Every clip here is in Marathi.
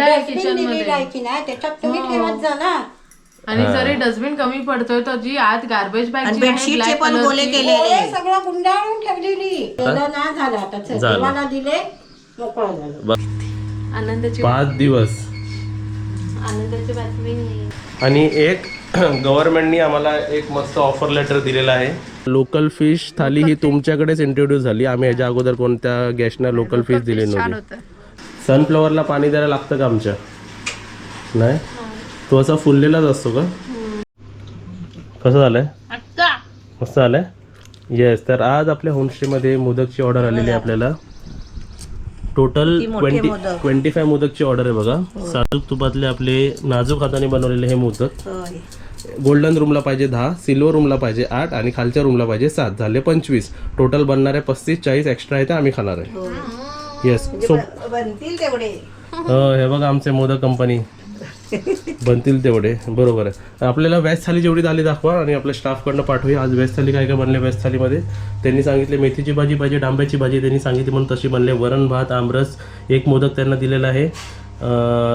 दिलाय किचन दिलेला आहे मध्ये की नाही त्याच्यात तुम्ही ठेवत जा ना. आणि जरी डस्टबिन कमी पडतोय तर जी आत गार्बेज बॅग आणि जी आहे बेडशीटचे ब्लॅक पण गोले कलरची केलेले. गोळे सगळं गुंडाळून ठेवलेली. त्याला ना झालं आता देवाला दिले मोकळं झालं. आनंदाची 5 दिवस आनंदाची बातमी. आणि एक गव्हर्नमेंटनी आम्हाला एक मस्त ऑफर लेटर दिलेलं आहे. लोकल फिश थाली ही तुमच्याकडेच इंट्रोड्यूस झाली. आम्ही ह्याच्या अगोदर कोणत्या गेस्टना लोकल फिश दिली नव्हती. सनफ्लॉवरला पाणी द्यायला लागतं का आमच्या? नाही, तो असा फुललेलाच असतो का? कसं झालंय? मस्त झालंय. येस, तर आज आपल्या होमस्टेमध्ये मोदकची ऑर्डर आलेली आहे आपल्याला. टोटल 25 मोदकची ऑर्डर आहे बघा. साजूक तुपातले आपले नाजूक हाताने बनवलेले हे मोदक. गोल्डन रूमला पाहिजे 10, सिल्वर रूमला पाहिजे 8 आणि खालच्या रूमला पाहिजे 7, झाले 25. टोटल बनणारे 35-40 एक्स्ट्रा आहे, आम्ही खाणार आहे. येस, सो बनतील तेवढे. हे बघा आमचे मोदक कंपनी बनतील तेवढे. बरोबर आहे. आपल्याला व्हेज थाली जेवढी झाली दाखवा आणि आपल्या स्टाफकडनं पाठवूया. आज व्हेज थाली काय काय बनले व्हेज थालीमध्ये त्यांनी सांगितले. मेथीची भाजी पाहिजे, डांब्याची भाजी त्यांनी सांगितली म्हणून तशी बनले. वरण भात, आमरस, एक मोदक त्यांना दिलेला आहे.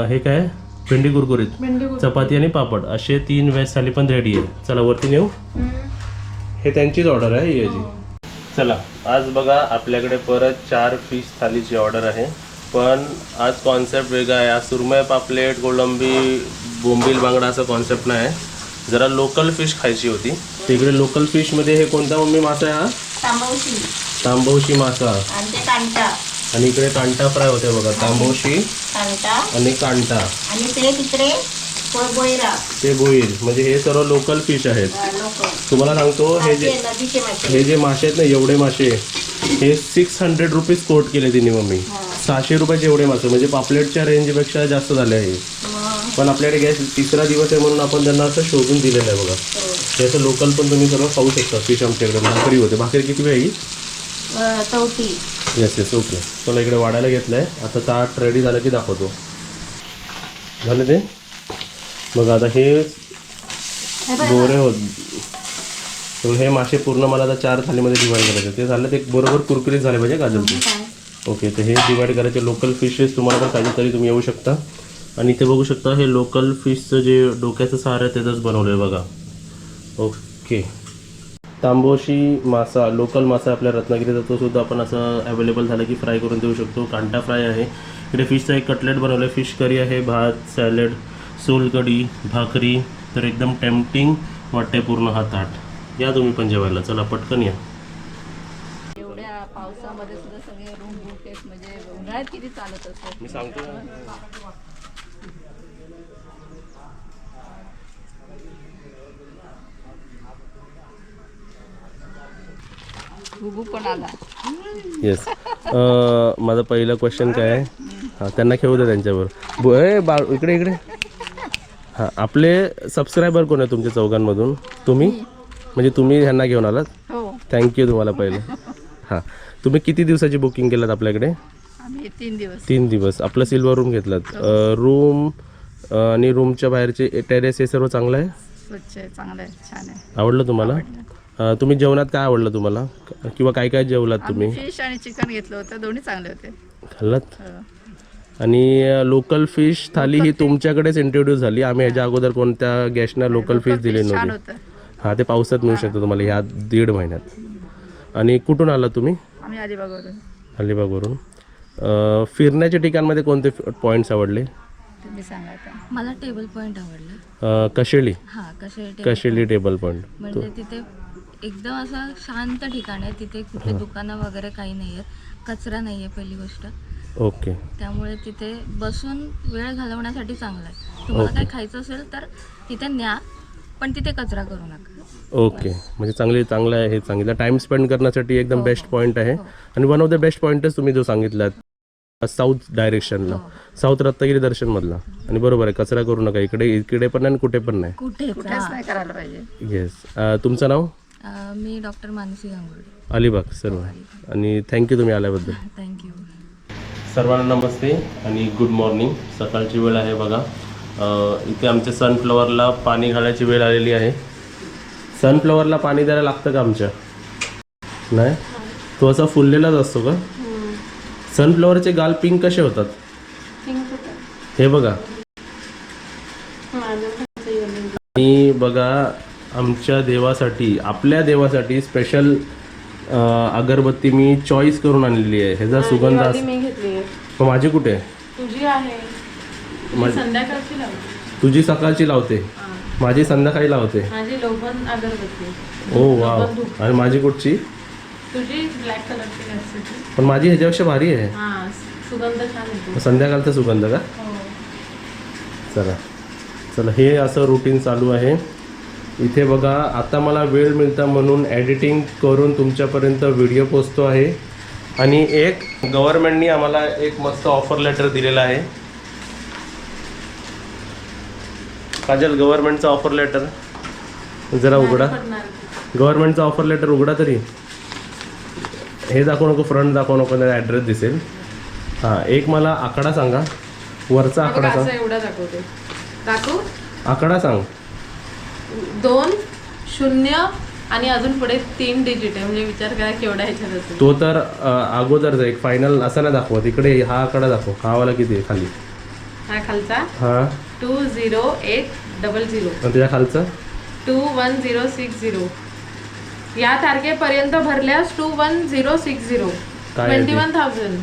हे काय भेंडी कुरकुरीत, चपाती आणि पापड असे 3 व्हेज थाली पण रेडी आहे. चला वरती नेऊ. हे त्यांचीच ऑर्डर आहे याची. चला आज बघा आपल्याकडे परत 4 फिश थालीची ऑर्डर आहे. पण आज कॉन्सेप्ट वेगळा आहे. आज सुरमई, पापलेट, कोळंबी, बोंबील, बांगडा असं कॉन्सेप्ट नाही आहे. जरा लोकल फिश खायची होती. तिकडे लोकल फिशमध्ये हे कोणता मम्मी मासा आहे हा? तांबवशी मासा. आणि इकडे कांटा फ्राय होते बघा. तांबवशी आणि कांटा आणि ते तिकडे ते बोईल. म्हणजे हे सर्व लोकल फिश आहेत. तुम्हाला सांगतो हे जे मासे आहेत ना, एवढे मासे हे 600 रुपीज कोट केले तिने मम्मी. 600 रुपयाचे एवढे मासे, म्हणजे पापलेटच्या रेंजपेक्षा जास्त झाले आहे. पण आपल्याकडे गॅस 3रा दिवस आहे म्हणून आपण त्यांना असं शोधून दिलेलं आहे बघा. याचं लोकल पण तुम्ही सर्व खाऊ शकता. फिश आमच्याकडे भाकरी होते. भाकरी किती वेळ? 34. Yes okay. चला इकडे वाढायला घेतलं आहे. आता ताट रेडी झालं की दाखवतो. झालं ते बघा. आता हे गोरे होत. हे मासे पूर्ण मला आता 4 थालीमध्ये डिवाइड करायचे. ते झालं ते बरोबर कुरकुरीत झाले पाहिजे काजलचे. ओके, तर हे डिवाइड करायचे. लोकल फिशेस तुम्हाला पण पाहिजे तरी तुम्ही येऊ शकता. आणि इथे बघू शकता हे लोकल फिशचं जे डोक्याचं सार आहे त्याचंच बनवलं आहे बघा. ओके, तांबोशी मासा, लोकल मासा आपल्या रत्नागिरीचा, तो सुद्धा आपण असं अवेलेबल झालं की फ्राय करून देऊ शकतो. कांटा फ्राय आहे. इकडे फिशचा एक कटलेट बनवलं आहे. फिश करी आहे, भात, सॅलड, सोलकढी, भाकरी. तर एकदम टेम्पटिंग वाटते पूर्ण हा ताट. या तुम्ही पण जेवायला. चला पटकन या. एवढ्या पावसामध्ये सुद्धा सगळे रूम बुक आहेत. म्हणजे उन्हाळ्यात किती चालत असतात. मी सांगतो घुगू पण आला. येस. माझा पहिला क्वेश्चन काय आहे? हां, त्यांना खेळू दे त्यांच्यावर. इकडे हां, आपले सबस्क्रायबर कोण आहे तुमच्या चौघांमधून? तुम्ही? म्हणजे तुम्ही ह्यांना घेऊन आलात? हो. थँक्यू तुम्हाला पहिलं. हां, तुम्ही किती दिवसाची बुकिंग केलात आपल्याकडे? आम्ही 3 दिवस. 3 दिवस. आपलं सिल्वर रूम घेतलात. रूम आणि रूमच्या बाहेरचे टेरेस हे सर्व चांगलं आहे? स्वच्छ आहे, चांगलं आहे, छान आहे. आवडलं तुम्हाला? तुम्ही जेवणात काय आवडलं तुम्हाला, किंवा काय काय जेवलात तुम्ही? फिश आणि चिकन घेतलं होतं, दोन्ही चांगले होते. खाल्लात? आणि लोकल फिश थाली ही तुमच्याकडेच इंट्रोड्यूस झाली. आम्ही ह्याच्या अगोदर कोणत्या गेस्टना लोकल फिश दिली नव्हती. हां, ते पावसात मिळू शकतं तुम्हाला ह्या 1.5 महिन्यात. आणि कुठून आला तुम्ही? आम्ही अलिबागवरून. फिरण्याच्या ठिकाणमध्ये कोणते पॉईंट्स आवडले? तुम्ही सांगा आता. मला टेबल पॉईंट आवडला. कशेली. हां, कशेली टेबल पॉईंट. म्हणजे तिथे एकदम असं शांत ठिकाण आहे. तिथे कुठे दुकानं वगैरे काही नाही आहेत, कचरा नाही आहे पहिली गोष्ट. ओके. त्यामुळे तिथे बसून वेळ घालवण्यासाठी चांगलं आहे. तुम्हाला काही खायचं असेल तर तिथे न्या, पण तिथे कचरा करू नका. ओके, म्हणजे चांगलं आहे. हे सांगितलं टाइम स्पेंड करण्यासाठी एकदम बेस्ट पॉईंट आहे. आणि वन ऑफ द बेस्ट पॉईंटच तुम्ही जो सांगितलात साऊथ डायरेक्शनला, साऊथ रत्नागिरी दर्शनमधला. आणि बरोबर आहे, कचरा करू नका. इकडे पण नाही आणि कुठे पण नाही. कुठेच नाही करायला पाहिजे. येस. तुमचं नाव? मी डॉक्टर मानसी गांगुर्डे, अलिबाग सर्व. आणि थँक्यू तुम्ही आल्याबद्दल. थँक्यू. सर्वांना नमस्ते आणि गुड मॉर्निंग. सकाळची वेळ आहे बघा. इथे आमच्या सनफ्लॉवरला पाणी घालायची वेळ आलेली आहे. सनफ्लॉवरला पाणी द्यायला लागतं का आमच्या? नाही, तो असा फुललेलाच असतो का? सनफ्लॉवरचे गाल पिंक कसे होतात? हे बघा. आणि बघा आमच्या देवासाठी, आपल्या देवासाठी स्पेशल अगरबत्ती मी चॉईस करून आणलेली आहे. ह्याचा सुगंध मी घेतली. मग माझी कुठे आहे? तुझी आहे, संध्याकाळची लावते. तुझी सकाळची लावते, माझी संध्याकाळी लावते. माझी लोबन अगरबत्ती. ओ वाव. आणि माझी कुठची? तुझी ब्लॅक कलरची असते. पण माझी ह्याच्यापेक्षा भारी आहे. हा, सुगंध छान येतो. संध्याकाळचा सुगंध का? चला चला, हे असं रुटीन चालू आहे इथे. बघा आता मला वेळ मिळता म्हणून एडिटिंग करून तुमच्यापर्यंत व्हिडिओ पोचतो आहे. आणि एक गव्हर्नमेंटनी आम्हाला एक मस्त ऑफर लेटर दिलेला आहे. काजल, गव्हर्नमेंटचा ऑफर लेटर जरा उघडा. गव्हर्नमेंटचा ऑफर लेटर उघडा तरी. हे दाखवू नको, फ्रंट दाखवू नको, त्याचा ॲड्रेस दिसेल. हां, एक मला आकडा सांगा, वरचा आकडा सांग. एवढा दाखवते. दाखवू? आकडा सांग. 2 0 आणि अजून पुढे 3 डिजिट आहे. म्हणजे विचार करा केवढा ह्याच्यात असेल. तो तर अगोदरचा एक फायनल असा नाही दाखवत. इकडे हा आकडा दाखव. हा वाला किती आहे खाली? हा खालचा हा 20800. आणि त्याच्या खालचा 21060. या तारखेपर्यंत भरल्यास 21060. काय आहे ते? 21,000.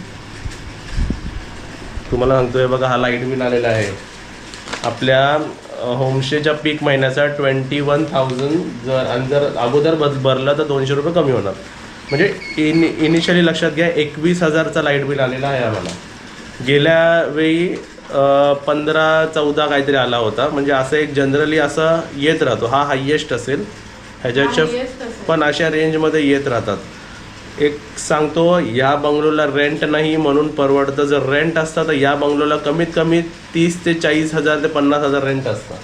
तुम्हाला सांगतोय बघा, हा लाईट बिल आलेला आहे आपल्या होमस्टेच्या पीक महिन्याचा 21,000. जर अगोदर भरलं तर 200 रुपये कमी होणार. म्हणजे इनिशियली लक्षात घ्या 21,000चा लाईट बिल आलेला आहे आम्हाला. गेल्या वेळी 15-14 काहीतरी आला होता. म्हणजे असं एक जनरली असं येत राहतो. हा हायेस्ट असेल ह्याच्यापेक्षा, पण अशा रेंजमध्ये येत राहतात. एक सांगतो, या बंगलोला रेंट नाही म्हणून परवडतं. जर रेंट असतं तर या बंगलोला कमीत कमी 30 ते 40,000 ते 50,000 रेंट असतं.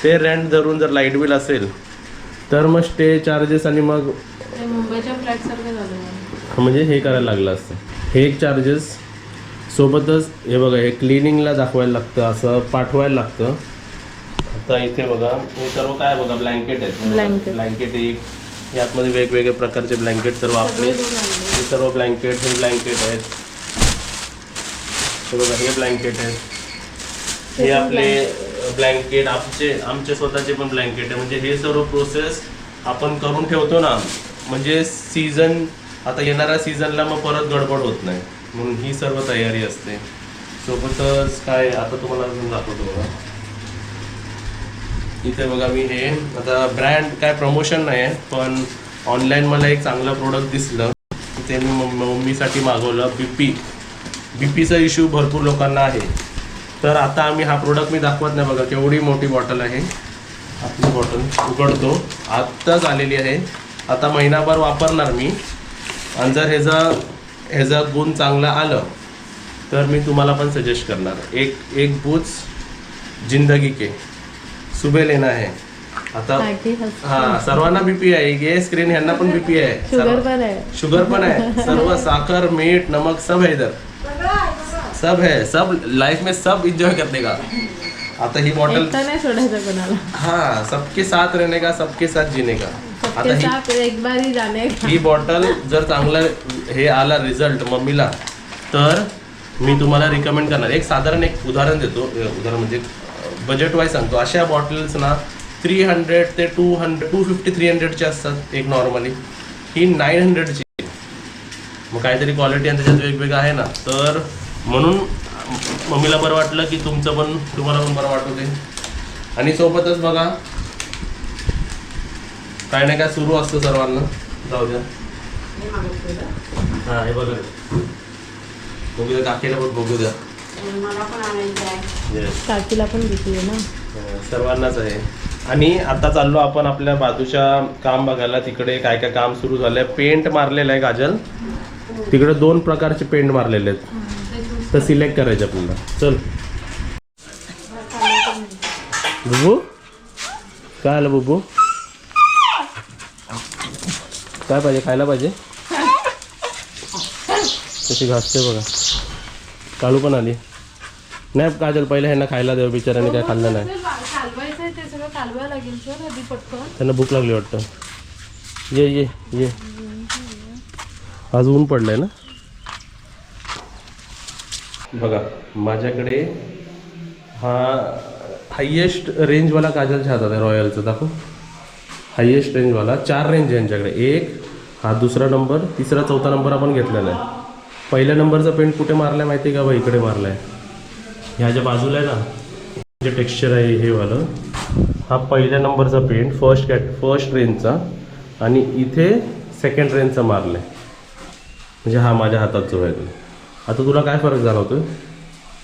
ते रेंट धरून जर लाईट बिल असेल तर मग स्टे चार्जेस आणि मग मुंबईच्या फ्लॅट सारखं झालं. म्हणजे हे करायला लागलं असतं. हे एक चार्जेस सोबतच हे बघा, हे क्लिनिंगला दाखवायला लागतं, असं पाठवायला लागतं. आता इथे बघा, हे सर्व काय बघा, ब्लँकेट आहेत. ब्लँकेट एक, यातमध्ये वेगवेगळे प्रकारचे ब्लँकेट सर्व आपले. हे सर्व ब्लँकेट, हे ब्लँकेट आहेत. हे बघा, हे ब्लँकेट आहेत. हे आपले ब्लँकेट, आमचे स्वतःचे पण ब्लँकेट आहे. म्हणजे हे सर्व प्रोसेस आपण करून ठेवतो ना, म्हणजे सीझन, आता येणाऱ्या सीझनला मग परत गडबड होत नाही म्हणून ही सर्व तयारी असते. सोबतच काय आता तुम्हाला अजून दाखवतो बघा. इथे बघा, मी हे आता ब्रँड काय प्रमोशन नाही आहे, पण ऑनलाईन मला एक चांगलं प्रोडक्ट दिसलं, ते मी मम्मीसाठी मागवलं. बीपीचा इश्यू भरपूर लोकांना आहे. तर आता आम्ही हा प्रोडक्ट मी दाखवत नाही. बघा केवढी मोठी बॉटल आहे. आपली बॉटल उघडतो, आत्ताच आलेली आहे. आता महिनाभर वापरणार मी, आणि जर ह्याचा गुण चांगला आलं तर मी तुम्हाला पण सजेस्ट करणार. एक बूच जिंदगी के सुबह लेना है. आता हां, सर्वांना बीपी आहे. ये स्क्रीन ह्यांना पण बीपी आहे, शुगर पण आहे. सर्व साखर, मीठ, नमक सब है इधर, सब है. सब लाइफ में सब एंजॉय करने का. आता ही बॉटल नाही सोडायचं कोणाला. हाँ, सबके साथ रहने का, सबके साथ जीने का. आता एक बारी जाणे. ही बॉटल जर चांगला हे आला रिझल्ट मम्मीला, तर मी तुम्हाला रिकमेंड करणार. एक साधारण एक उदाहरण देतो. उदाहरण म्हणजे बजेट वाईज सांगतो. अशा बॉटल्स ना 300 ते 250-300चे असतात एक नॉर्मली. ही 900ची. मग काहीतरी क्वालिटी आणि त्याच्यात वेगवेगळं आहे ना, तर म्हणून मम्मीला बरं वाटलं की तुम्हाला पण बरं वाटू दे. आणि सोबतच बघा, काय नाही काय सुरू असतं सर्वांना. जाऊ द्या. हां, हे बघा, बघू द्या, काकीला पण बघू द्या. मला पण आणायचं आहे. काकीला पण भीती आहे ना. सर्वांनाच आहे. आणि आता चाललो आपण आपल्या बाजूच्या काम बघायला. तिकडे काय काय काम सुरू झालंय. पेंट मारलेलं आहे काजल. तिकडे 2 प्रकारचे पेंट मारलेले आहेत, तर सिलेक्ट करायचे आपल्याला. चल बुबू, काय आलं बुबू? काय पाहिजे, खायला पाहिजे? कशी घासते बघा. काळू पण आली. नाही काजल, पहिले ह्यांना खायला द्यावं, बिचाराने काय खाल्लं नाही. कालवायचं आहे ते सगळं कालवायला लागेल सर आधी पटकन. त्यांना भूक लागली वाटतं. ये आज ऊन पडलंय ना. बघा माझ्याकडे हा हायेस्ट रेंजवाला काजलच्या हातात आहे रॉयलचं. दाखव. हायेस्ट रेंजवाला 4 रेंज आहे यांच्याकडे. 1 हा दुसरा नंबर, तिसरा चौथा नंबर आपण घेतलेला आहे. पहिल्या नंबरचा पेंट कुठे मारलाय माहिती आहे का बा? इकडे मारलाय, ह्या ज्या बाजूला आहे ना, जे टेक्स्चर आहे हे वालं, हा पहिल्या नंबरचा पेंट फर्स्ट रेंजचा, आणि इथे सेकंड रेंजचा मारलाय. म्हणजे हा माझ्या हातात जो आहे तो. आता तुला काय फरक जाणवतोय?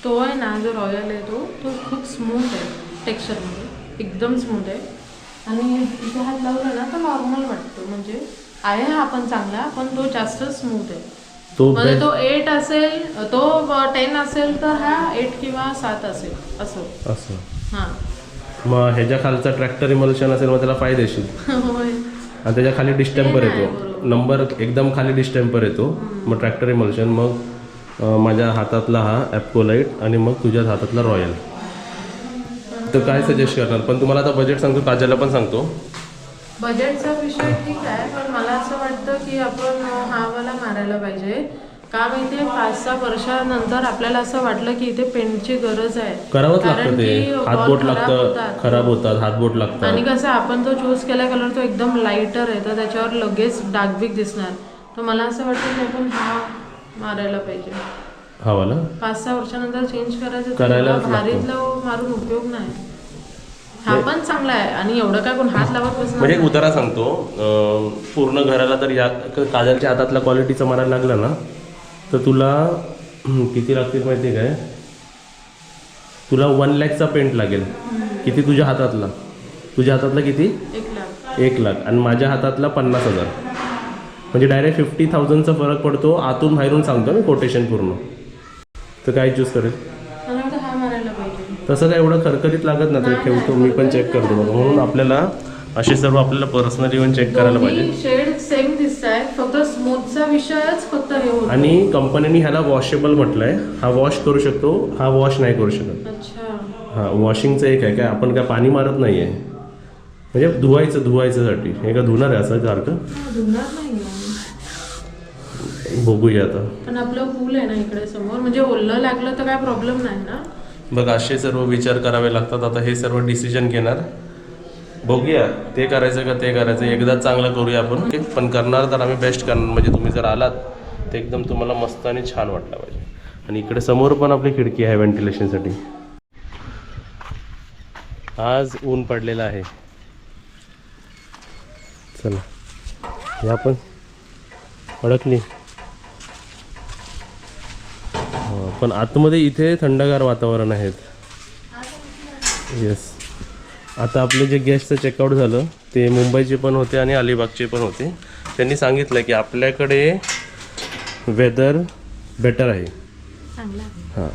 तो आहे ना जो रॉयल आहे तो खूप स्मूथ आहे टेक्स्चरमध्ये, एकदम स्मूथ आहे. आणि इथे हात लावला ना तर नॉर्मल वाटतो. म्हणजे आहे हा पण चांगला, पण तो जास्त स्मूथ आहे. तो म्हणजे तो 8 असेल, तो 10 असेल तर हा 8 किंवा 7 असेल असं. हां. मग ह्याच्या खालचा ट्रॅक्टर इमल्शन असेल मग त्याला फायदेशीर. होय. आणि त्याच्या खाली डिस्टेम्पर येतो, नंबर एकदम खाली डिस्टेम्पर येतो. मग ट्रॅक्टर इमल्शन, मग माझ्या हातातला हा ॲप्कोलाइट आणि मग तुझ्या हातातला रॉयल. तर काय सजेस्ट करणार? पण तुम्हाला आता बजेट सांगतो, काजलला पण सांगतो. बजेटचा विषय ठीक आहे, पण मला असं वाटतं की आपण हा वाला मारायला पाहिजे. का माहिती आहे, 5-6 वर्षानंतर आपल्याला असं वाटलं की इथे पेंटची गरज आहे. करावंच कारण लागतं, ते की हातबोट wall लागतं, खराब होतात, हातबोट लागतात. आणि कसं आपण तो चूज केला कलर तो एकदम लाईटर आहे, तर त्याच्यावर लगेच डागबिग दिसणार. तर मला असं वाटतं की आपण हा मारायला पाहिजे. हा वाला 5-6 वर्षानंतर चेंज करायचं, करायलाच लागतो. भारीतलं मारून उपयोग नाही. हा पण चांगला आहे आणि एवढं काय कोण हात लावत बसणार म्हणजे नाही. उतारा सांगतो, पूर्ण घराला तर या काजलच्या हातातला क्वालिटीचा मारायला लागला ना तर तुला किती लागतील माहिती आहे काय? तुला 1 लाखचा पेंट लागेल. किती? तुझ्या हातातला किती? 1 लाख. 1 लाख. आणि माझ्या हातातला 50,000. म्हणजे डायरेक्ट 50,000चा फरक पडतो. आतून बाहेरून सांगतो मी कोटेशन पूर्ण. तर काय चूज करेल? मला वाटतं हा मारायला पाहिजे. तसं काय एवढं खरखरीत लागत ना, ते ठेवतो मी पण चेक करतो बघा. म्हणून आपल्याला असे सर्व आपल्याला पर्सनली येऊन चेक करायला पाहिजे. शेड सेम दिसत आहेत, फक्त स्मूथचा विषयच फक्त हे होतो. आणि कंपनीने ह्याला वॉशेबल म्हटलंय. हा वॉश करू शकतो, हा वॉश नाही करू शकत. अच्छा. हा वॉशिंगचं एक आहे काय, आपण काय पाणी मारत नाही आहे, म्हणजे धुवायच्यासाठी. हे का धुणार आहे असं सारखं? धुणार नाही बघूया आता. पण आपलं पूल आहे ना इकडे समोर, म्हणजे ओल्लं लागलं तर काय प्रॉब्लेम नाही ना. बघ असे सर्व विचार करावे लागतात. आता हे सर्व डिसिजन घेणार, बघूया ते करायचं का ते करायचं. एकदा चांगलं करूया आपण, पण करणार तर आम्ही बेस्ट करणार. म्हणजे तुम्ही जर आलात तर एकदम तुम्हाला मस्त आणि छान वाटलं पाहिजे. आणि इकडे समोर पण आपली खिडकी आहे व्हेंटिलेशनसाठी. आज ऊन पडलेलं आहे. चला या पण अडकली. पण आतमध्ये इथे थंडगार वातावरण आहेत. येस. आता आपले जे गेस्टचं चेकआउट झालं ते मुंबईचे पण होते आणि अलिबागचे पण होते. त्यांनी सांगितलं की आपल्याकडे वेदर बेटर आहे. हां,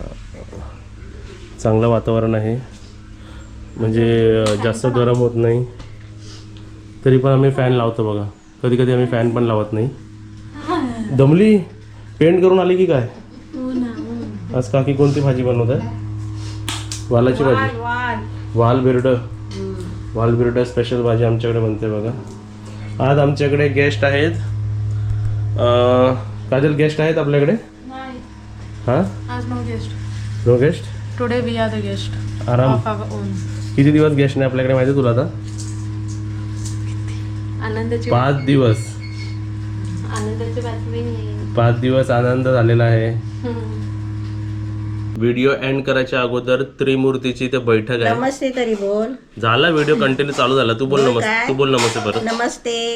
चांगलं वातावरण आहे. म्हणजे जास्त गरम होत नाही. तरी पण आम्ही फॅन लावतो बघा. कधी कधी आम्ही फॅन पण लावत नाही. दमली? पेंट करून आली की काय? आज काकी कोणती भाजी बनवत आहे? वालाची भाजी. वाल बिर्ड स्पेशल भाजी आमच्याकडे बनते बघा. आज आमच्याकडे गेस्ट आहेत. काजल, गेस्ट आहेत आपल्याकडे? हां, आज no guest. No guest. Today we are the guest आराम. Of our own. किती दिवस गेस्ट नाही आपल्याकडे माहिती तुला? आता आनंदाची 5 दिवस. आनंदाची बातमी. 5 दिवस आनंद झालेला आहे. व्हिडिओ एंड करायच्या अगोदर त्रिमूर्तीची ते बैठक आहे. नमस्ते तरी बोल. झाला व्हिडिओ कंटिन्यू चालू झाला. तू बोल नमस्ते. तू बोल नमस्ते परत. नमस्ते.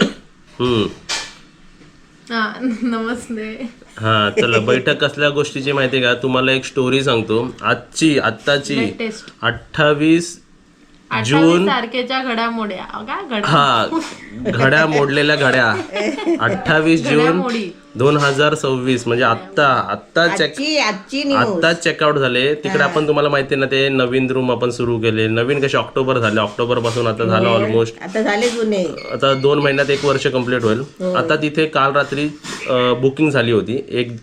नमस्ते. हा चला, बैठक कसल्या गोष्टीची माहिती का? तुम्हाला एक स्टोरी सांगतो. आत्ताची 28 जून तारखेच्या घडामोड्या. हा, घड्या मोडलेल्या घड्या. 28 जून 2026 म्हणजे आत्ता चेकआउट झाले. तिकडे आपण तुम्हाला माहिती ना ते नवीन रूम आपण सुरू केले. नवीन कसे ऑक्टोबर झाले. ऑक्टोबर पासून आता झालं ऑलमोस्ट. आता झाले जुने. आता 2 महिन्यात 1 वर्ष कंप्लीट होईल. आता तिथे काल रात्री बुकिंग झाली होती.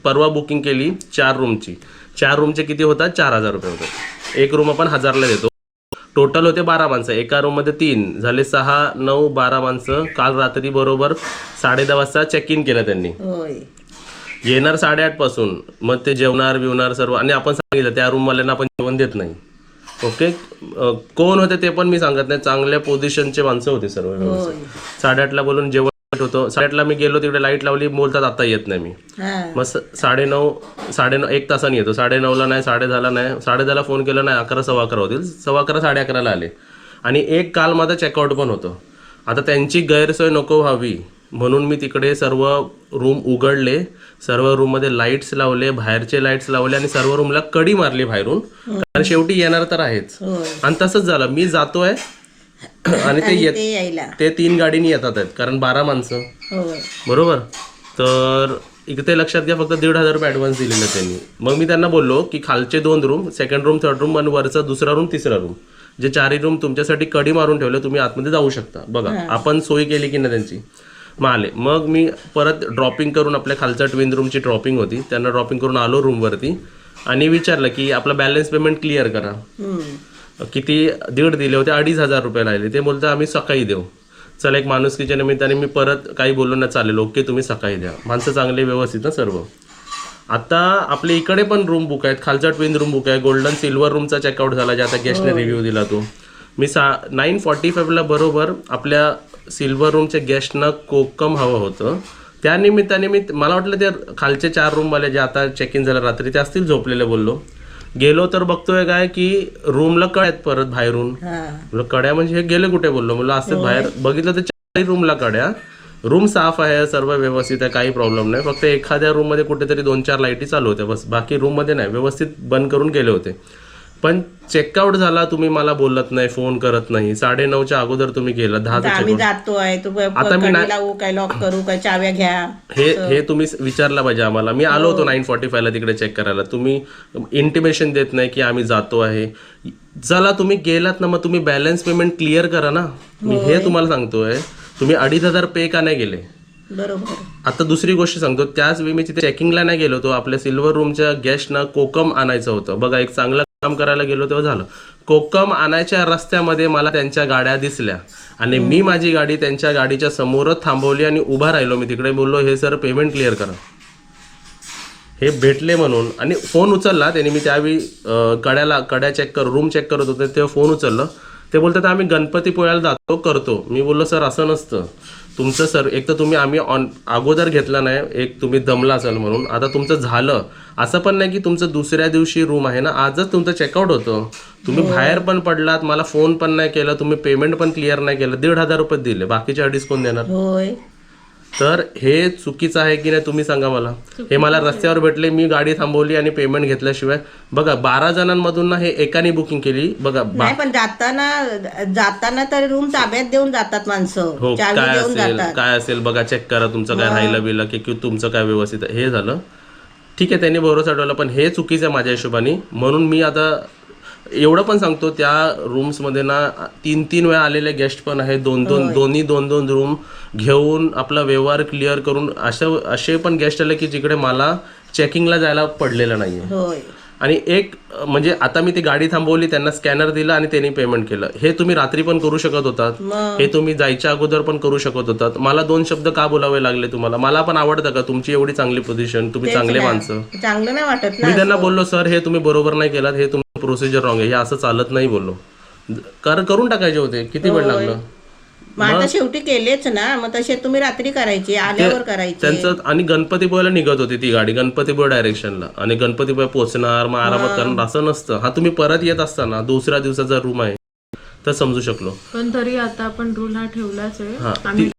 परवा बुकिंग केली 4 रूमची. 4 रूमचे किती होतात? 4,000 रुपये होतात. 1 रूम आपण 1,000ला देतो. टोटल होते 12 माणसं. एका रूममध्ये 3 झाले 6, 9, 12 माणसं. काल रात्री बरोबर 10:30 वाजता चेक इन केलं त्यांनी. येणार 8:30 पासून. मग ते जेवणार बिवणार सर्व. आणि आपण सांगितलं त्या रूमवाल्यांना आपण जेवण देत नाही. ओके. कोण होते ते पण मी सांगत नाही, चांगल्या पोझिशनचे माणसं होते सर्व व्यवस्थित. 8:30ला बोलून जेवण होतं. 8:30ला मी गेलो तिकडे लाईट लावली, बोलतात आता येत नाही मी. मग 9:30 1 तासाने येतो. 9:30ला नाही, 10:30ला नाही, 10:30ला फोन केला नाही, 11 सव्वा 11 होतील, 11:15 11:30ला आले. आणि एक काल माझं चेकआउट पण होतं. आता त्यांची गैरसोय नको व्हावी म्हणून मी तिकडे सर्व रूम उघडले, सर्व रूममध्ये लाईट्स लावले, बाहेरचे लाईट्स लावले आणि सर्व रूमला कडी मारली बाहेरून, कारण शेवटी येणार तर आहेच. आणि तसंच झालं. मी जातोय आणि ते 3 गाडीनी येतात आहेत, कारण 12 माणसं बरोबर. तर इथे लक्षात घ्या, फक्त 1,500 रुपये ॲडव्हान्स दिलेलं त्यांनी. मग मी त्यांना बोललो की खालचे 2 room, second room, third room आणि वरचा दुसरा रूम, तिसरा रूम, जे 4 रूम तुमच्यासाठी कडी मारून ठेवले, तुम्ही आतमध्ये जाऊ शकता. बघा आपण सोय केली की नाही त्यांची. मग आले. मग मी परत ड्रॉपिंग करून, आपल्या खालच्या ट्विन रूमची ड्रॉपिंग होती, त्यांना ड्रॉपिंग करून आलो रूमवरती आणि विचारलं की आपलं बॅलन्स पेमेंट क्लिअर करा. किती 1.5 दिले होते, 2,500 रुपये लागले. ते बोलतात आम्ही सकाळी देऊ. चला, एक माणुसकीच्या निमित्ताने मी परत काही बोललो ना, चालेल, ओके तुम्ही सकाळी द्या. माणसं चांगले व्यवस्थित ना सर्व. आता आपल्या इकडे पण रूम बुक आहेत, खालचा ट्विन रूम बुक आहे, गोल्डन सिल्वर रूमचा चेकआउट झाला, जे आता गेस्टने रिव्ह्यू दिला तो. मी 9:45ला बरोबर आपल्या सिल्वर रूमच्या गेस्टनं कोकम हवं होतं. त्या निमित्ताने मला वाटलं ते खालचे 4 रूमवाले जे आता चेक इन झालं रात्री ते असतील झोपलेले. बोललो गेलो तर बघतोय काय की रूमला कड्या आहेत परत बाहेरून. कड्या म्हणजे हे गेले कुठे बोललो, मला असं बाहेर बघितलं तर 4 रूमला कड्या. रूम साफ आहे, सर्व व्यवस्थित आहे, काही प्रॉब्लेम नाही. फक्त एखाद्या रूममध्ये कुठेतरी 2-4 लाईटी चालू होत्या बस, बाकी रूममध्ये नाही, व्यवस्थित बंद करून गेले होते. पण चेकआउट झाला, तुम्ही मला बोलत नाही, फोन करत नाही. 9:30च्या अगोदर तुम्ही गेला, 10चा आम्ही जातोय, आता मी लावू काय, लॉक करू काय, चाव्या घ्या, हे तुम्ही विचारलं पाहिजे आम्हाला. मी आलो होतो 9:45ला तिकडे चेक करायला. तुम्ही इंटिमेशन देत नाही की आम्ही जातो आहे. चला तुम्ही गेलात ना, मग तुम्ही बॅलन्स पेमेंट क्लिअर करा ना. मी हे तुम्हाला सांगतोय. तुम्ही 2,500 पे का नाही गेले. बरोबर. आता दुसरी गोष्ट सांगतो, त्याच वेळी मी तिथे चेकिंगला नाही गेलो होतो. आपल्या सिल्वर रूमच्या गेस्टना कोकम आणायचं होतं. बघा, एक चांगलं काम करायला गेलो तेव्हा झालं. कोकम आणायच्या रस्त्यामध्ये मला त्यांच्या गाड्या दिसल्या आणि मी माझी गाडी त्यांच्या गाडीच्या समोरच थांबवली आणि उभा राहिलो. मी तिकडे बोललो, हे सर पेमेंट क्लिअर करा. हे भेटले म्हणून, आणि फोन उचलला त्यांनी. मी त्यावेळी कड्या चेक रूम चेक करत होते तेव्हा फोन उचललं. ते बोलतात आम्ही गणपतीपुळ्याला जातो, करतो. मी बोललो सर असं नसतं तुमचं. सर एक तर आम्ही अगोदर घेतला नाही, एक तुम्ही दमला असाल म्हणून. आता तुमचं झालं, असं पण नाही की तुमचं दुसऱ्या दिवशी रूम आहे ना, आजच तुमचं चेकआउट होतं. तुम्ही बाहेर पण पडलात, मला फोन पण नाही केला, तुम्ही पेमेंट पण क्लिअर नाही केलं, 1,500 रुपये दिले, बाकीचे 2.5 कोण देणार. तर हे चुकीचं आहे की नाही तुम्ही सांगा मला. हे मला रस्त्यावर भेटले, मी गाडी थांबवली आणि पेमेंट घेतल्याशिवाय. बघा 12 जणांमधून ना हे एकाने बुकिंग केली. बघा नाही, पण जाताना तर रूम ताब्यात देऊन जातात माणसं. हो, काय असेल बघा, चेक करा तुमचं काय राहिलं बिलं की तुमचं काय व्यवस्थित आहे. हे झालं ठीक आहे, त्यांनी भरोसा ठेवला, पण हे चुकीचं आहे माझ्या हिशोबाने. म्हणून मी आता एवढं पण सांगतो, त्या रूम्समध्ये ना 3-3 वेळा आलेले गेस्ट पण आहे. दोन्ही 2-2 रूम घेऊन आपला व्यवहार क्लिअर करून असे पण गेस्ट आले की जिकडे मला चेकिंगला जायला पडलेलं नाहीये. आणि एक म्हणजे आता मी ती गाडी थांबवली, त्यांना स्कॅनर दिला आणि त्यांनी पेमेंट केलं. हे तुम्ही रात्री पण करू शकत होतात, हे तुम्ही जायच्या अगोदर पण करू शकत होतात. मला 2 शब्द का बोलावे लागले तुम्हाला? मला पण आवडतं का तुमची एवढी चांगली पोझिशन, तुम्ही चांगले माणसं. चांगलं नाही वाटत. मी त्यांना बोललो सर हे तुम्ही बरोबर नाही केलात, हे तुमचं प्रोसिजर रॉंग आहे, हे असं चालत नाही बोललो. करून टाकायचे होते, किती वेळ लागलं. मग आता शेवटी केलेच ना, मग तसे तुम्ही रात्री करायचे, आल्यावर करायचे त्यांचं. आणि गणपतीपुळ्याला निघत होती ती गाडी, गणपतीपुळे डायरेक्शनला, आणि गणपतीपुळे पोहोचणार, मग आरामात करणार असं नसतं. हा तुम्ही परत येत असताना दुसऱ्या दिवसाचा रूम आहे तर समजू शकलो. पण तरी आता आपण रूल हा ठेवलाच आहे,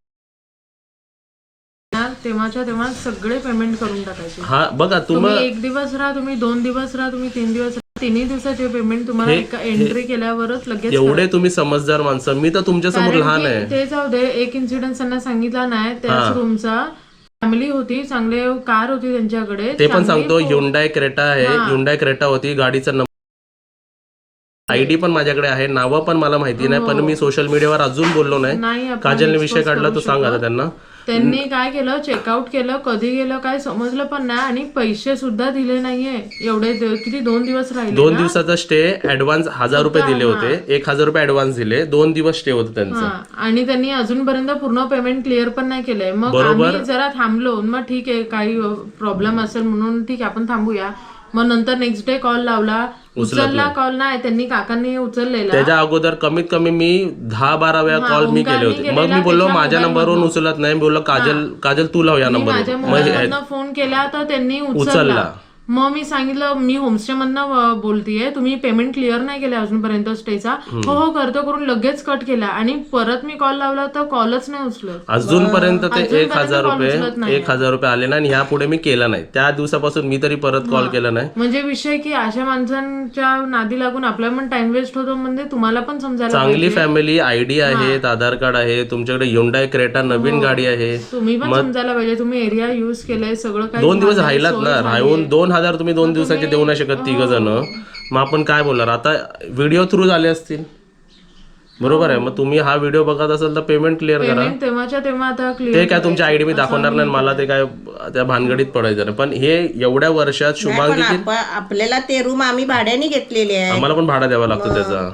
तेव्हा सगळे पेमेंट करून टाकायचे. हा बघा, तुम्ही 1 दिवस राहा, तुम्ही 2 दिवस राहा, तुम्ही 3 दिवस, 3 दिवसाचे पेमेंट तुम्हाला एका एंट्री केल्यावरच लगेच. एवढे तुम्ही समजदार माणसं, मी तर तुमच्या समोर लहान आहे. ते जाऊ दे, एक इन्सिडेंट त्यांना सांगितला नाही, त्याच रूमचा फॅमिली होती, चांगले कार होती त्यांच्याकडे. ते पण सांगतो, ह्युंडाय क्रेटा आहे, ह्युंडाय क्रेटा होती, गाडीचा नंबर आयडी पण माझ्याकडे आहे, नावं पण मला माहिती नाही, पण मी सोशल मीडियावर अजून बोललो नाही. काजलने विषय काढला तो सांगा त्यांना. त्यांनी काय केलं, चेकआउट केलं, कधी गेलं काय समजलं पण नाही, आणि पैसे सुद्धा दिले नाहीये. एवढे किती 2 दिवस राहिले, 2 दिवसाचा स्टे, ऍडव्हान्स 1,000 रुपये दिले होते, 1,000 रुपये ऍडव्हान्स दिले, 2 दिवस स्टे होतं त्यांचं. आणि त्यांनी अजूनपर्यंत पूर्ण पेमेंट क्लिअर पण नाही केलंय. मग आम्ही जरा थांबलो, मग ठीक आहे काही प्रॉब्लेम असेल म्हणून ठीक आहे आपण थांबूया. मग नंतर नेक्स्ट डे कॉल लावला, उचलला कॉल नाही, त्यांनी काकांनी उचललेला. त्याच्या अगोदर कमीत कमी मी 10-12 वेळा कॉल मी केले होते. मग मी बोललो माझ्या नंबरवरून उचलत नाही, बोललो काजल तू लाव या माझ्या नंबरवर. मोबाईलवरनं फोन केला तर त्यांनी उचलला. मग मी सांगितलं मी होमस्टे मधनं बोलतीये, तुम्ही पेमेंट क्लिअर नाही केलं अजूनपर्यंत स्टेचा. हो करतो करून लगेच कट केला आणि परत मी कॉल लावला तर कॉलच नाही उचलत. अजूनपर्यंत ते 1,000 रुपये आले ना, आणि ह्या पुढे मी केला नाही. त्या दिवसापासून मी तरी परत कॉल केला नाही. म्हणजे विषय की अशा माणसांच्या नादी लागून आपला पण टाइम वेस्ट होतो. म्हणजे तुम्हाला पण समजायला चांगली फॅमिली, आयडी आहेत, आधार कार्ड आहे, तुमच्याकडे Hyundai क्रेटा नवीन गाडी आहे, तुम्ही पण समजायला पाहिजे. तुम्ही एरिया युज केलंय सगळं काही. 2 दिवस राहिलात ना, राहून 2,000 तुम्ही 2 दिवसाचे देऊ नाही शकत 3 जण. मग आपण काय बोलणार आता, व्हिडिओ थ्रू झाले असतील बरोबर आहे. मग तुम्ही हा व्हिडिओ बघत असाल तर पेमेंट क्लिअर करा. तेव्हाच्या तेव्हा आता ते क्लिअर काय तुमची आयडी मी दाखवणार नाही, मला ते काय त्या भानगडीत पडायचं नाही. पण हे एवढ्या वर्षात पण शुभांगी, आपल्याला ते रूम आम्ही भाड्याने घेतलेले आहे. आम्हाला पण भाडा द्यावा लागतो त्याचा.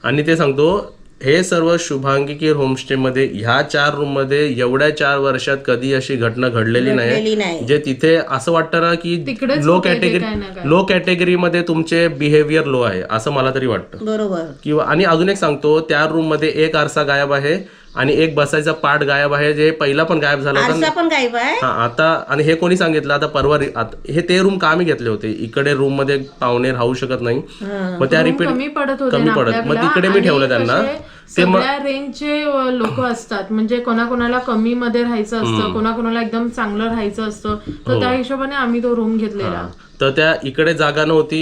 आणि ते सांगतो हे सर्व शुभांगी केअर होमस्टे मध्ये ह्या 4 रूम मध्ये एवढ्या 4 वर्षात कधी अशी घटना घडलेली नाही. जे तिथे असं वाटतं ना की लो कॅटेगरी मध्ये तुमचे बिहेवियर लो आहे असं मला तरी वाटतं. बरोबर. किंवा आणि अजून एक सांगतो, त्या रूम मध्ये एक आरसा गायब आहे आणि एक बसायचा पार्ट गायब आहे, जे पहिला पण गायब झाला होता. पण गायब आहे. हा आता, आणि हे कोणी सांगितलं आता परवा हे ते रूम का आम्ही घेतले होते, इकडे रूम मध्ये पाहुणे राहू शकत नाही, मग त्या रिपीट कमी पडत, मग तिकडे मी ठेवलं त्यांना. सगळ्या रेंजचे लोक असतात, म्हणजे कोणाकोणाला कमी मध्ये राहायचं असतं, कोणाकोणाला एकदम चांगलं राहायचं असतं, तर त्या हिशोबाने आम्ही तो रूम घेतलेला. तर त्या इकडे जागा नव्हती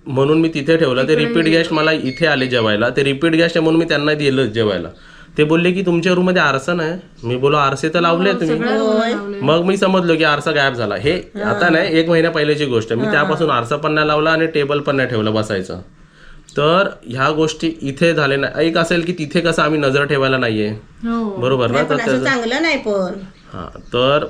म्हणून मी तिथे ठेवलं. ते रिपीट गेस्ट मला इथे आले जेवायला, ते रिपीट गेस्ट आहे म्हणून मी त्यांना दिलं जेवायला. ते बोलले की तुमच्या रूम मध्ये आरसा नाही. मी बोलो आरसे तर लावले तुम्ही. मग मी समजलो की आरसा गायब झाला. हे आता नाही, 1 महिन्या पहिल्याची गोष्ट. मी त्यापासून आरसा पण नाही लावला आणि टेबल पण नाही ठेवलं बसायचं. तर ह्या गोष्टी इथे झाले नाही. एक असेल की तिथे कसं आम्ही नजर ठेवायला नाहीये, बरोबर ना, तर चांगलं नाही. पण हा, तर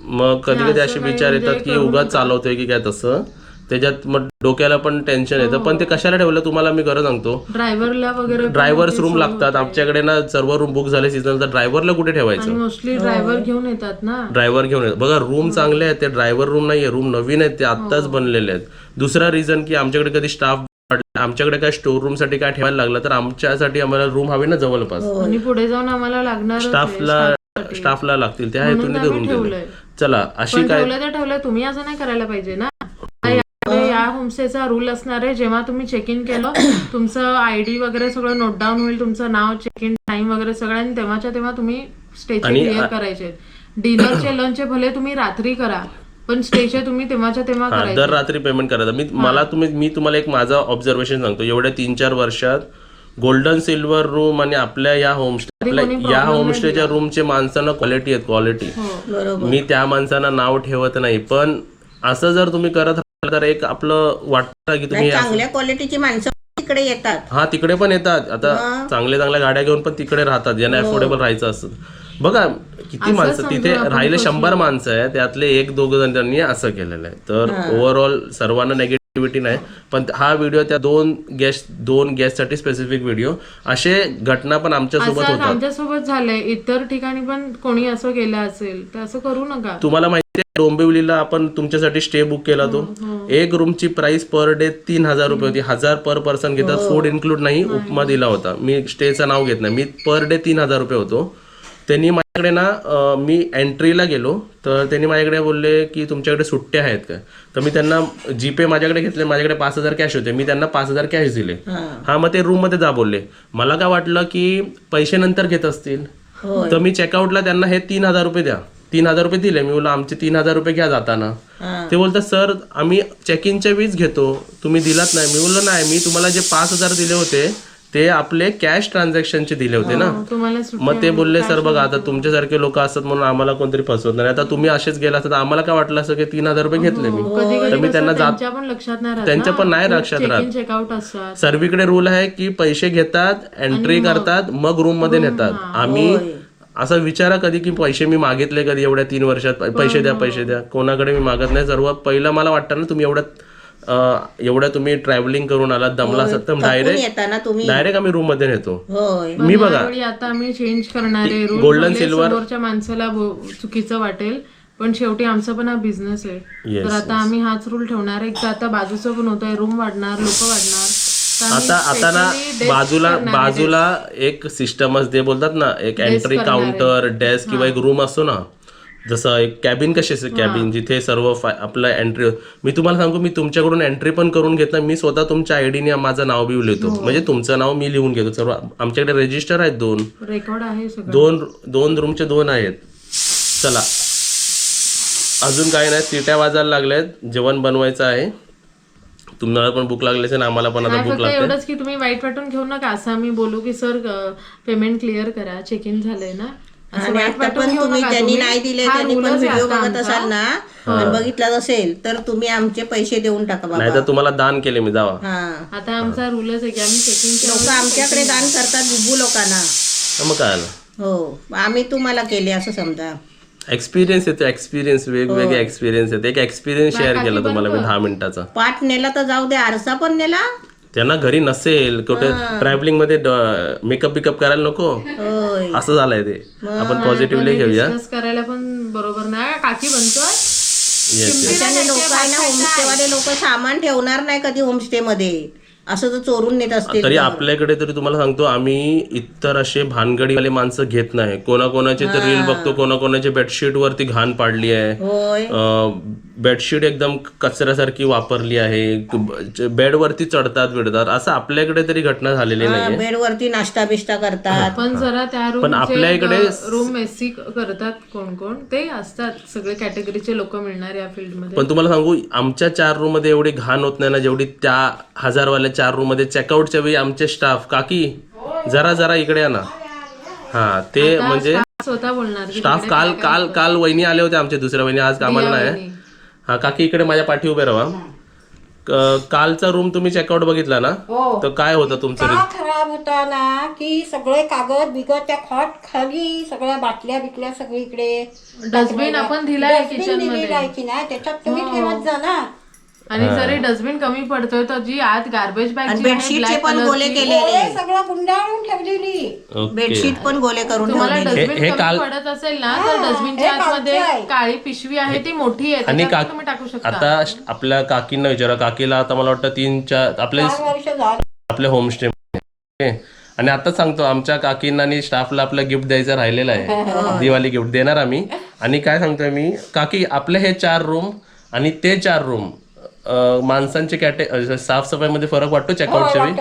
मग कधी कधी असे विचार येतात की उगाच चालवतोय की काय, तसं त्याच्यात मग डोक्याला पण टेन्शन येतं. पण ते कशाला ठेवलं तुम्हाला मी खरं सांगतो, ड्रायव्हरला वगैरे ड्रायव्हर्स रूम लागतात. आमच्याकडे ना सर्व रूम बुक झाले सीझन, तर ड्रायव्हरला कुठे ठेवायचं. मोस्टली ड्रायव्हर घेऊन येतात ना, ड्रायव्हर घेऊन येतात. बघा रूम चांगले आहेत, ते ड्रायव्हर रूम नाहीये, रूम नवीन आहेत, ते आत्ताच बनलेले आहेत. दुसरा रिझन की आमच्याकडे कधी स्टाफ, आमच्याकडे काय स्टोर रूम साठी काय ठेवायला लागलं तर आमच्यासाठी आम्हाला रूम हवी ना जवळपास, आणि पुढे जाऊन आम्हाला लागणार स्टाफला लागतील, त्या हेतूने ते रूम ठेवले. चला अशी काय ठेवलंय, तुम्ही असं नाही करायला पाहिजे ना. या होमस्टेचा रूल असणार आहे, जेव्हा तुम्ही चेक इन केलं तुमचं आयडी वगैरे सगळं नोट डाऊन होईल, तुमचं नाव, चेक इन टाइम वगैरे सगळं, आणि तेव्हाच्या तेव्हा तुम्ही स्टेचे क्लिअर करायचे. डिनरचे लंचचे भले तुम्ही रात्री करा, पण स्टेचे तुम्ही तेव्हाच्या तेव्हा करायचे. दर रात्री पेमेंट करायचं. मी तुम्हाला एक माझं ऑब्झर्वेशन सांगतो. एवढ्या 3-4 वर्षात गोल्डन सिल्वर रूम आणि आपल्या या होमस्टेच्या रूमचे माणसांना क्वालिटी आहेत, क्वालिटी. मी त्या माणसांना नाव ठेवत नाही, पण असं जर तुम्ही करत तर एक आपलं वाटतं की तुम्ही चांगल्या क्वालिटीची माणसं तिकडे येतात. हा, तिकडे पण येतात. आता चांगल्या गाड्या घेऊन पण तिकडे राहतात, ज्यांना अफोर्डेबल राहायचं असतं. बघा किती माणसं तिथे राहिले, 100 माणसं आहे, त्यातले 1-2 जण त्यांनी असं केलेलं आहे. तर ओव्हरऑल सर्वांना नेगेटिव्हिटी नाही, पण हा व्हिडिओ त्या 2 गेस्ट साठी स्पेसिफिक व्हिडिओ. असे घटना पण आमच्यासोबत होतात, आमच्यासोबत झालंय. इतर ठिकाणी पण कोणी असं केलं असेल तर असं करू नका. तुम्हाला माहिती आहे डोंबिवलीला आपण तुमच्यासाठी स्टे बुक केला, तो एक रूमची प्राइस पर डे 3,000 रुपये होती. 1,000 पर पर्सन घेतात, फूड इन्क्लूड नाही. उपमा दिला होता, मी स्टेचं नाव घेत नाही. मी पर डे 3,000 रुपये होतो. त्यांनी माझ्याकडे ना, मी एंट्रीला गेलो तर त्यांनी माझ्याकडे बोलले की तुमच्याकडे सुट्ट्या आहेत का, तर मी त्यांना जीपे माझ्याकडे घेतले. माझ्याकडे 5,000 कॅश होते, मी त्यांना 5,000 कॅश दिले. हा, मग ते रूम मध्ये जा बोलले. मला काय वाटलं की पैसे नंतर घेत असतील, तर मी चेकआउटला त्यांना हे 3,000 रुपये द्या, 3,000 रुपये दिले. मी बोललो आमचे 3,000 रुपये घ्या जाताना. ते बोलतात सर आम्ही चेक इनच्या वेळीच घेतो, तुम्ही दिलात नाही. मी बोललो नाही, मी तुम्हाला जे 5,000 दिले होते ते आपले कॅश ट्रान्झॅक्शनचे दिले होते ना. मग ते बोलले सर बघा आता तुमच्यासारखे लोक असतात म्हणून आम्हाला कोणतरी फसवत नाही. आता तुम्ही असेच गेला तर आम्हाला काय वाटलं असं की 3,000 रुपये घेतले मी, तर मी त्यांना त्यांच्या पण नाही लक्षात राहत. सर्वीकडे रूल आहे की पैसे घेतात, एंट्री करतात, मग रूम मध्ये नेतात. आम्ही असा विचारा कधी की पैसे मी मागितले कधी एवढ्या 3 वर्षात, पैसे द्या, कोणाकडे मी मागत नाही. सर्व पहिलं मला वाटतं ना, तुम्ही एवढ्या तुम्ही ट्रॅव्हलिंग करून आलात, दमला असत तर डायरेक्ट आम्ही रूम मध्ये नेतो. मी बघा आता आम्ही चेंज करणारे गोल्डन सिल्वर माणसाला चुकीचं वाटेल, पण शेवटी आमचा पण हा बिझनेस आहे. Yes, तर आता आम्ही हाच रूल ठेवणार. एक तर आता बाजूचं पण होतंय, रूम वाढणार, लोक वाढणार. तर आम्ही आता ना specially desk बाजूला एक सिस्टमच ते बोलतात ना, एक एंट्री काउंटर, डेस्क किंवा एक रूम असतो ना, जसं एक कॅबिन कशी असते, कॅबिन जिथे सर्व आपलं एंट्री. मी तुम्हाला सांगू, मी तुमच्याकडून एंट्री पण करून घेत नाही. मी स्वतः तुमच्या आयडीने माझं नाव बी लिहितो, म्हणजे तुमचं नाव मी लिहून घेतो सर्व. आमच्याकडे रजिस्टर आहेत 2 रेकॉर्ड आहे सगळं. दोन रूमचे 2 आहेत. चला अजून काही नाही, सिट्या वाजायला लागल्यात, जेवण बनवायचं आहे. तुम्हाला पण भूक लागली असेल, आम्हाला पण आता भूक फक्त लागते. एवढंच की तुम्ही वाईट वाटून घेऊ नका. असं आम्ही बोलू की सर पेमेंट क्लिअर करा, चेक इन झालंय ना, असं आणि वाईट आता वाटून पण घेऊ तुम्ही नका. ज्यांनी तुम्ही- नाही दिले हा त्यांनी पण रूलच आहे व्हिडिओ आता बघत आमचा. असाल ना आणि बघितला असेल तर तुम्ही आमचे पैसे देऊन टाका नाही बाबा. तर तुम्हाला दान केले मी, जावा. हा, आता आमचा रूलच आहे की आम्ही चेकिंग लोक आमच्याकडे दान करतात बुब्बू लोकांना. मग काय आलं, हो, आम्ही तुम्हाला केले असं समजा. एक्सपिरियन्स येतो, एक्सपिरियन्स वेगवेगळे एक्सपिरियन्स येते. एक एक्सपिरियन्स शेअर केला तुम्हाला मी 10 मिनिटाचा. पाठ नेला तर जाऊ दे, आरसा पण नेला. त्यांना घरी नसेल, कुठे ट्रॅव्हलिंग मध्ये मेकअप बिकअप करायला नको, होय, असं झालंय ते. आपण पॉझिटिव्हली घेऊया. डिस्कस करायला पण बरोबर नाही. काकी बनतोय त्याच्याने लोक आहे ना, होमस्टेवाले लोक सामान ठेवणार नाही कधी होमस्टे मध्ये, असं तर चोरून नेत असतील. तरी आपल्याकडे तरी तुम्हाला सांगतो, आम्ही इतर असे भानगडीवाले माणसं घेत नाही. कोणाकोणाचे तर रील बघतो, कोणाकोणाचे बेडशीट वरती घाण पाडली आहे, होय, बेडशीट एकदम कचऱ्यासारखी वापरली आहे, बेडवरती चढतात बिडतात, असं आपल्याकडे तरी घटना झालेली नाहीये. बेडवरती नाश्ता बिष्टा करतात. पण जरा त्या पण आपल्या इकडे- रूम मेसी करतात कोण कोण ते असतात. सगळे कॅटेगरीचे लोक मिळणार या फील्ड मध्ये. पण तुम्हाला सांगू, आमच्या 4 रूम मध्ये एवढी घाण होत नाही ना, जेवढी त्या 1000वाल्या 4 रूम मध्ये. चेकआउटच्या वेळी आमचे स्टाफ, काकी जरा इकडे या ना. हा, ते म्हणजे स्वतः बोलणार की स्टाफ काल वहिनी आले होते आमच्या, दुसऱ्या वहिनी आज कामाला नाही. हा, काकी इकडे माझ्या पाठी उभे राहा. कालचा रूम तुम्ही चेकआउट बघितला ना, तर काय होतं तुमचं? का खराब होता ना की सगळे कागद बिगद त्या खॉट खाली, सगळ्या बाटल्या बिटल्या सगळीकडे. डस्टबिन आपण दिलाय डस्टबिन किचन दिलेली मध्ये. आहे की नाही, त्याच्यात तुम्ही ठेवत जा ना. आणि जरी डस्टबिन कमी पडतोय तर जी आत गार्बेज बॅग आणि बेडशीटचे पण गोले केलेले, गोळे सगळं गुंडाळून ठेवलेली. ओके. बेडशीट पण गोले करून तुम्हाला ठेवलेले. डस्टबिन कमी पडत असेल ना, तर डस्टबिनच्या आतमध्ये काळी पिशवी आहे, ती मोठी आहे, आणि त्याच्यात तुम्ही टाकू शकता. आता आपल्या काकींना विचारा. काकीला आता मला वाटतं 3-4 वर्ष झालं. आपल्या होमस्टे. आणि आता सांगतो, आमच्या काकींना आणि स्टाफला आपलं गिफ्ट द्यायचं राहिलेलं आहे. दिवाळी गिफ्ट देणार आम्ही. आणि काय सांगतोय मी, काकी आपले हे 4 रूम आणि ते 4 रूम, माणसांचे साफसफाईमध्ये फरक वाटतो चेकआउटच्या वेळी?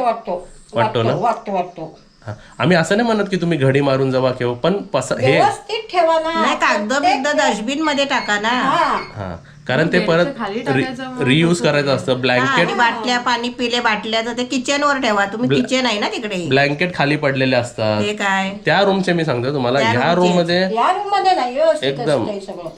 वाटतो ना? वाटतो. हा. आम्ही असं नाही म्हणत की तुम्ही घडी मारून जावा किंवा, पण हे व्यवस्थित ठेवा ना. नाही, कागद बिगद डस्टबिन मध्ये टाका ना. हा, कारण ते परत खाली टाकायचं रियूज करायचं असतं. ब्लँकेट आणि बाटल्या, पाणी पिले बाटल्या तर ते किचन वर ठेवा. तुम्ही किचन आहे ना तिकडे. ब्लँकेट खाली पडलेले असतात. हे काय, त्या रूमचे मी सांगतो तुम्हाला. ह्या रूम मध्ये या रूम मध्ये नाही, व्यवस्थित एकदम असतंय सगळं.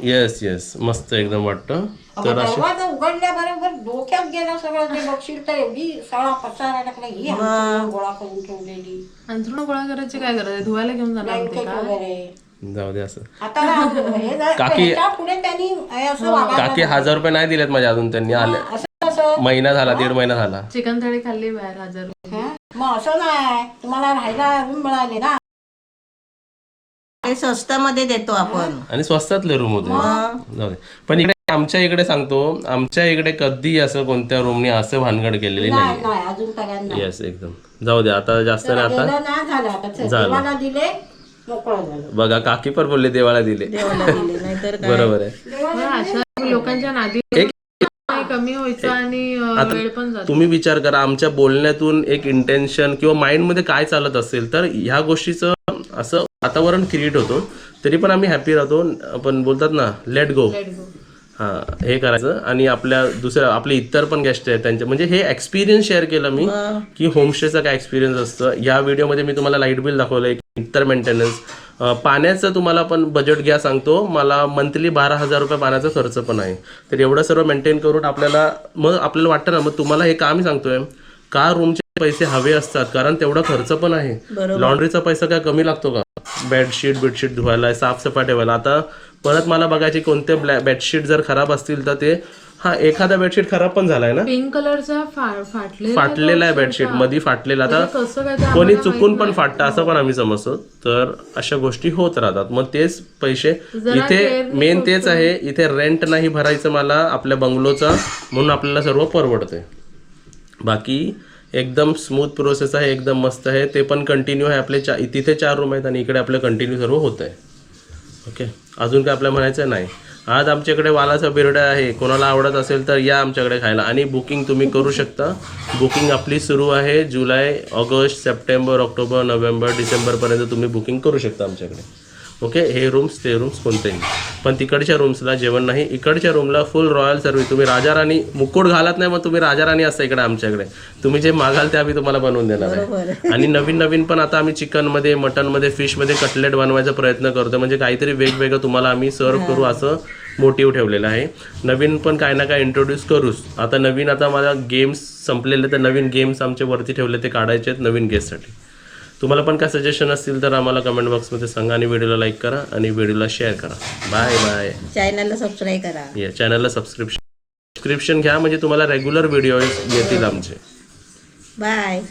येस मस्त एकदम वाटतं. तर असे दरवाजा उघडल्याबरोबर डोक्यात गेला सगळं. ते बघशील तर एवढी सळा पसारा टाकला, ही अंथरुणं गोळा करून ठेवलेली, अंथरुण गोळा करायची काय गरज आहे? धुवायला घेऊन जाणार होते ब्लँकेट का? वगैरे. जाऊ दे असं. आता हे जर काकी- ह्याच्या पुढे त्यांनी हे असं वागायला काकी 1000 रुपये नाही दिलेत माझ्या अजून. त्यांनी आले, असं असं. महिना झाला, 1.5 महिना झाला. चिकन थाळी खाल्ली बाहेर 1000 रुपये. हं? मग असं नाही, तुम्हाला राहायला रूम मिळाले ना. ते स्वस्तामध्ये देतो आपण. आणि स्वस्तातले रूम होते. जाऊ दे. पण इकडे आमच्या इकडे सांगतो, आमच्या इकडे कधी असं कोणत्या रूमने असं भानगड केलेली नाही नाही. नाही, अजून पर्यंत नाही. येस, एकदम. जाऊ दे आता, जास्त नाही आता. गेलं ना, झालं आता. चल, झालं. देवाला दिले, मोकळं झालं. बघा, काकी पण बोलले देवाला दिले. देवाला दिले, नाहीतर काय. बरोबर आहे. पण अशा लोकांच्या नादी कमी व्हायचं आणि वेळ पण जातो. तुम्ही विचार करा, आमच्या बोलण्यातून एक इंटेन्शन किंवा माइंड मध्ये काय चालत असेल, तर ह्या गोष्टीचं असं वातावरण क्रिएट होतो. तरी पण आम्ही हॅपी राहतो. आपण बोलतात ना, लेट गो. हा, हे करायचं. आणि आपल्या आपले इतर पण गेस्ट आहेत त्यांचे, म्हणजे हे एक्सपिरियन्स शेअर केलं मी की होमस्टेचा काय एक्सपिरियन्स असतं. या व्हिडिओमध्ये मी तुम्हाला लाईट बिल दाखवलंय, इतर मेंटेनन्स, पाण्याचं तुम्हाला पण बजेट घ्या सांगतो. मला मंथली 12,000 रुपये पाण्याचा खर्च पण आहे. तर एवढं सर्व मेंटेन करून आपल्याला वाटतं ना, मग तुम्हाला हे का मी सांगतोय, का रूमचे पैसे हवे असतात, कारण तेवढा खर्च पण आहे. लॉन्ड्रीचा पैसा काय कमी लागतो का? बेडशीट धुवायला, साफसफाई ठेवायला. आता परत मला बघायचे कोणते बेडशीट जर खराब असतील तर ते हा एखादा बेडशीट खराब पण झालाय ना, पिंक कलरचा फाटलेला आहे बेडशीट मध्ये, फाटलेला. आता कसं काय ते कोणी चुकून पण फाटतं असं पण आम्ही समजतो. तर अशा गोष्टी होत राहतात. मग तेच पैसे इथे मेन तेच आहे, इथे रेंट नाही भरायचं मला आपल्या बंगलोचा, म्हणून आपल्याला सर्व परवडतंय. बाकी एकदम स्मूथ प्रोसेस आहे, एकदम मस्त आहे. ते पण कंटिन्यू आहे. आपले तिथे 4 रूम आहेत आणि इकडे आपलं कंटिन्यू सर्व होत आहे. ओके, अजून काय आपल्याला म्हणायचं नाही. आज आमच्याकडे वालाचा बिरडा आहे, कोणाला आवडत असेल तर या आमच्याकडे खायला. आणि बुकिंग तुम्ही करू शकता. बुकिंग आपली सुरू आहे जुलै, ऑगस्ट, सप्टेंबर, ऑक्टोबर, नोव्हेंबर, डिसेंबरपर्यंत तुम्ही बुकिंग करू शकता आमच्याकडे. ओके, हे रूम्स ते रूम्स कोणतेही. पण तिकडच्या रूम्सला जेवण नाही, इकडच्या रूमला फुल रॉयल सर्व्हिस. तुम्ही राजा राणी मुकुट घालत नाही, मग तुम्ही राजा राणी असता इकडे आमच्याकडे. तुम्ही जे मागाल ते आम्ही तुम्हाला बनवून देणार आहे. आणि नवीन नवीन पण आता आम्ही चिकनमध्ये, मटनमध्ये, फिशमध्ये कटलेट बनवायचा प्रयत्न करतो. म्हणजे काहीतरी वेगवेगळं तुम्हाला आम्ही सर्व करू असं मोटिव्ह ठेवलेलं आहे. नवीन पण काय ना काय इंट्रोड्यूस करूच. आता नवीन, आता मला गेम्स संपलेले, तर नवीन गेम्स आमचे वरती ठेवले, ते काढायचे आहेत नवीन गेस्टसाठी. तुम्हाला पण काय सजेशन असतील तर आम्हाला कमेंट बॉक्समध्ये सांगा. आणि व्हिडिओला लाईक करा आणि व्हिडिओला शेअर करा. Bye bye. चॅनलला सबस्क्राईब करा. चॅनलला सबस्क्रिप्शन घ्या, म्हणजे तुम्हाला रेग्युलर व्हिडिओ येतील आमचे. बाय.